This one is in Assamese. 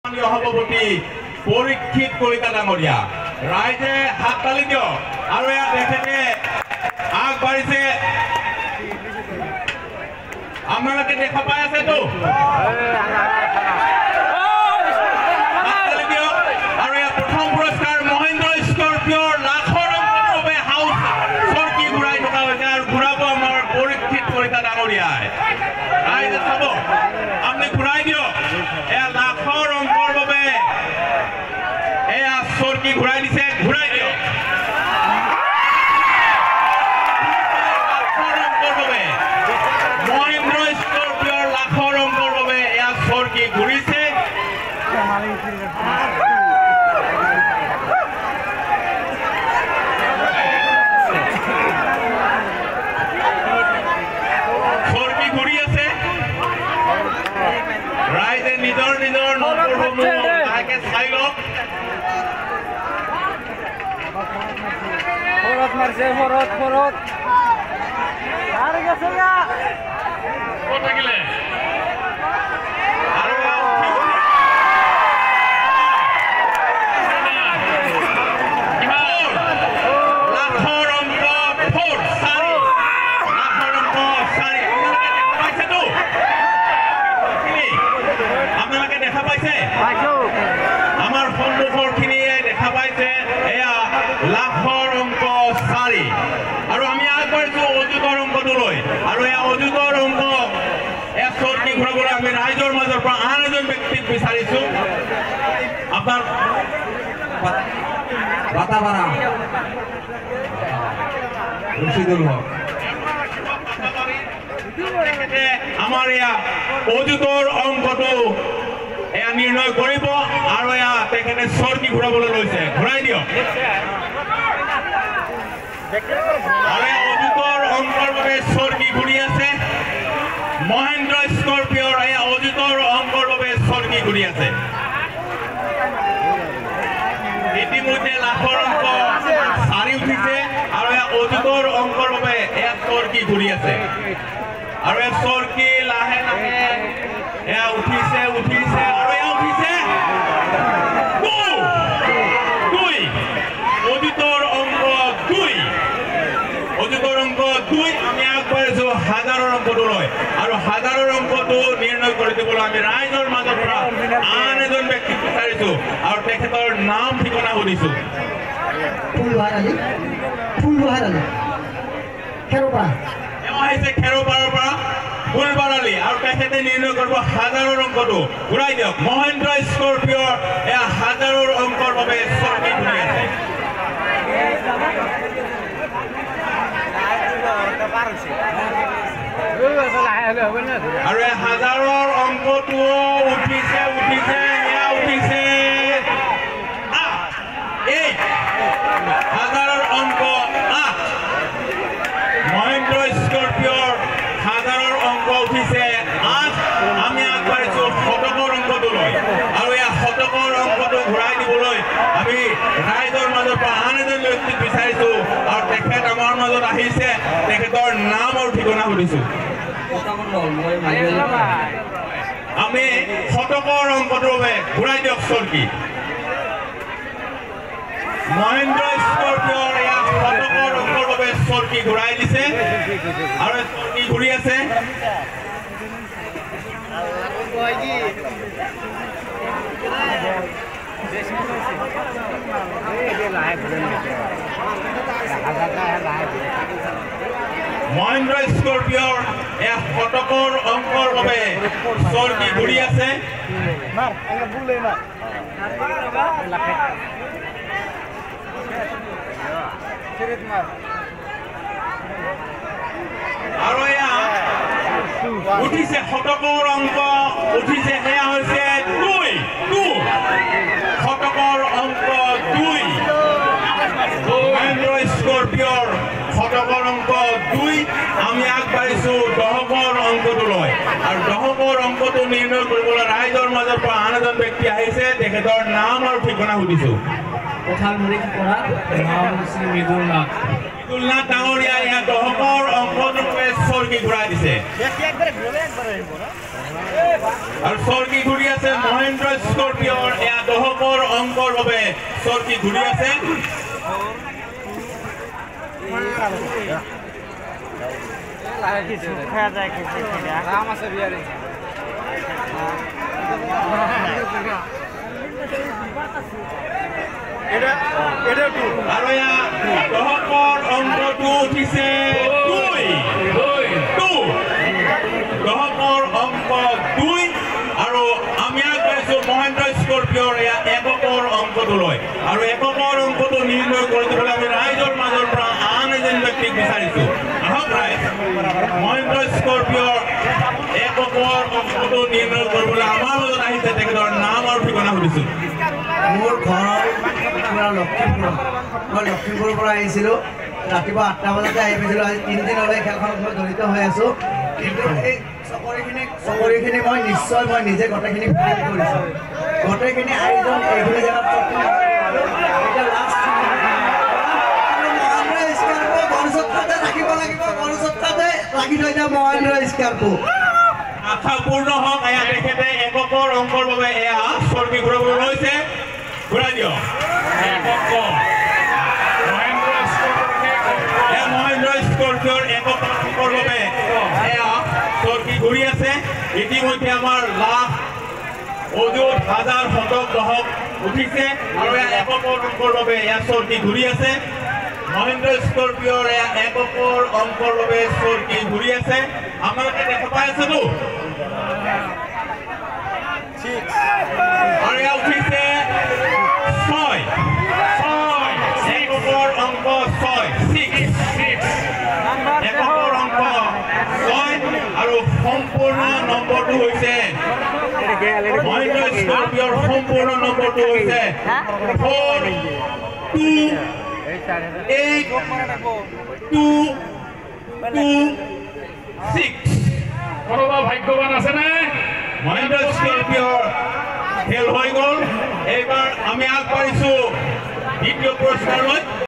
সভাপতি পৰীক্ষিত কলিতা ডাঙৰীয়া ৰাইজে হাত তালি দিয়ক আৰু ইয়াত তেখেতে আগবাঢ়িছে আপোনালোকে দেখা পাই আছেতো আৰু ইয়াত প্ৰথম পুৰস্কাৰ মহেন্দ্ৰ স্কৰপিঅ'ৰ লাখৰ অংকৰ বাবে হাউচ চৰকি ঘূৰাই থকা হৈছে আৰু ঘূৰাব আমাৰ পৰীক্ষিত কলিতা ডাঙৰীয়াই ৰাইজে চাব আপুনি ঘূৰাই দিয়ক এয়া লাখৰ অংকৰ বাবে এয়া চৰকি ঘূৰাই দিছে ঘূৰাই দিয়ক লাখৰ অংকৰ বাবে মহেন্দ্ৰ স্কৰপিঅ'ৰ লাখৰ অংকৰ বাবে এয়া চৰকি ঘূৰিছে চৰকি ঘূৰি আছে ৰাইজে নিজৰ নিজৰ নম্বৰসমূহ লাহেকে চাই লওক ফৰত মাৰছে ফৰত ফৰত আৰ গেছে না কত থাকিলে আৰু লাখৰ অংক ফ'ৰ চাৰি লাখৰ অংক চাৰি আপোনালোকে দেখা পাইছে আমাৰ সন্মুখৰ খিনিয়ে দেখা পাইছে এয়া লাখৰ অংক চাৰি আৰু আমি আগবাঢ়িছো অযুতৰ অংকটোলৈ আৰু এয়া অযুতৰ অংক এয়া চৰকি ঘূৰাবলৈ আমি ৰাইজৰ মাজৰ পৰা আন এজন ব্যক্তিক বিচাৰিছো আপোনাৰ বাটাবাৰা ৰচিদুল হক আমাৰ এয়া অযুতৰ অংকটো এয়া নিৰ্ণয় কৰিব আৰু এয়া তেখেতে চৰকি ঘূৰাবলৈ লৈছে ঘূৰাই দিয়ক আৰু অযুতৰ অংকৰ বাবে চৰকি ঘূৰি আছে মহেন্দ্ৰ স্কৰপিঅ'ৰ এয়া অযুতৰ অংকৰ বাবে চৰকি ঘূৰি আছে ইতিমধ্যে লাখৰ অংক চাৰি উঠিছে আৰু এয়া অযুতৰ অংকৰ বাবে এয়া চৰকি ঘূৰি আছে আৰু এয়া চৰকি লাহে লাহে এয়া উঠিছে উঠিছে আৰু এয়া উঠিছে দুই অযুতৰ অংক দুই অযুতৰ অংক দুই আমি আগবাঢ়িছো হাজাৰৰ অংকটোলৈ আৰু হাজাৰৰ অংকটো নিৰ্ণয় কৰি দিবলৈ আমি ৰাইজৰ মাজৰ পৰা আন এজন ব্যক্তিক বিচাৰিছো আৰু তেখেতৰ নাম ঠিকনা সুধিছো খেৰপাৰৰ পৰা ফুলবাৰালি আৰু তেখেতে নিৰ্ণয় কৰিব হাজাৰৰ অংকটো ঘূৰাই দিয়ক মহেন্দ্ৰ স্কৰপিঅ'ৰ এয়া হাজাৰৰ অংকৰ বাবে চৰকি ঘূৰি আছে আৰু এই হাজাৰৰ অংকটোও উঠিছে উঠিছে এয়া উঠিছে হাজাৰৰ অংক মহেন্দ্ৰ স্কৰপিঅ'ৰ হাজাৰৰ অংক উঠিছে ৮ আমি আগবাঢ়িছো শতকৰ অংকটোলৈ আৰু এই শতকৰ অংকটো ঘূৰাই দিবলৈ আমি ৰাইজৰ মাজৰ পৰা আন এজন ব্যক্তিক বিচাৰিছো আৰু তেখেত আমাৰ মাজত আহিছে তেখেতৰ নাম আৰু ঠিকনা সুধিছো আমি শতকৰ অংকটোৰ বাবে ঘূৰাই দিয়ক চৰকি মহেন্দ্ৰ স্কৰপিঅ'ৰ এয়া শতকৰ অংকৰ বাবে চৰকি ঘূৰাই দিছে আৰু চৰকি ঘূৰি আছে মহেন্দ্ৰ স্কৰপিঅ'ৰ এয়া শতকৰ অংকৰ বাবে চৰকি ঘূৰি আছে আৰু এয়া উঠিছে শতকৰ অংক উঠিছে সেয়া হৈছে দুই শতকৰ অংক দুই মহেন্দ্ৰ স্কৰপিঅ'ৰ শতকৰ অংক দুই আমি আগবাঢ়িছো দশকৰ অংকটোলৈ আৰু দশকৰ অংকটো নিৰ্ণয় কৰিবলৈ ৰাইজৰ মাজৰ পৰা আন এজন ব্যক্তি আহিছে তেখেতৰ নাম আৰু ঠিকনা সুধিছো মৃদুল নাথ ডাঙৰীয়া ইয়াত দশকৰ অংকটোৱে চৰকি ঘূৰাই দিছে আৰু চৰকি ঘূৰি আছে মহেন্দ্ৰ স্কৰপিঅ চৰকি ঘূৰি আছে আৰু দহকৰ অংকটো উঠিছে দহকৰ অংক 2 আৰু আমি আগবাঢ়িছো মহেন্দ্ৰ স্কৰপিঅ'ৰ এয়া এককৰ অংকটো লৈ আৰু এককৰ অংকটো নিৰ্ণয় কৰি দিবলৈ আমি ৰাইজৰ মাজৰ পৰা আন এজন ব্যক্তিক বিচাৰিছো আহক ৰাইজ মহেন্দ্ৰ স্কৰপিঅ'ৰ এককৰ অংকটো নিৰ্ণয় কৰিবলৈ আমাৰ মাজত আহিছে তেখেতৰ নাম আৰু ঠিকনা সুধিছো মোৰ ঘৰ লখিমপুৰ মই লখিমপুৰৰ পৰা আহিছিলোঁ ৰাতিপুৱা 8টা বজাতে আহি পাইছিলোঁ আজি 3 দিনলৈ খেলখনত মই জড়িত হৈ আছোঁ কিন্তু এই চকৰিখিনি মই নিশ্চয় মই নিজে গোটেইখিনি ফিল কৰিছোঁ গোটেইখিনি আয়োজন এইখিনি জেগাত এতিয়া লাষ্ট মহেন্দ্ৰ স্কৰপিঅ গণচত্ৰতে থাকিব লাগিব গণচত্ৰতে লাগি থৈ দিয়া মহেন্দ্ৰ স্কৰপিঅ আশা পূৰ্ণ হওক এয়া তেখেতে এককৰ অংকৰ বাবে এয়া চৰকি ঘূৰাবলৈ লৈছে ঘূৰাই দিয়ক মহেন্দ্ৰ স্কৰপিঅ'ৰ একক অংকৰ বাবে এয়া চৰকি ঘূৰি আছে ইতিমধ্যে আমাৰ লাখ অযুত হাজাৰ শতক দহক উঠিছে আৰু এয়া এককৰ অংকৰ বাবে এয়া চৰকি ঘূৰি আছে মহেন্দ্ৰ স্কৰপিঅ'ৰ এয়া এককৰ অংকৰ বাবে চৰকি ঘূৰি আছে আপোনালোকে দেখা পাই আছেতো আৰু এয়া উঠিছে 6 এককৰ অংক 6 এককৰ অংক 6 আৰু সম্পূৰ্ণ নম্বৰটো হৈছে মহেন্দ্ৰ স্কৰপিঅ'ৰ সম্পূৰ্ণ নম্বৰটো হৈছে 42826 কোনোবা ভাগ্যৱান আছে নে মহেন্দ্ৰ স্কৰপিঅ'ৰ খেল হৈ গ'ল এইবাৰ আমি আগবাঢ়িছো দ্বিতীয় পুৰস্কাৰলৈ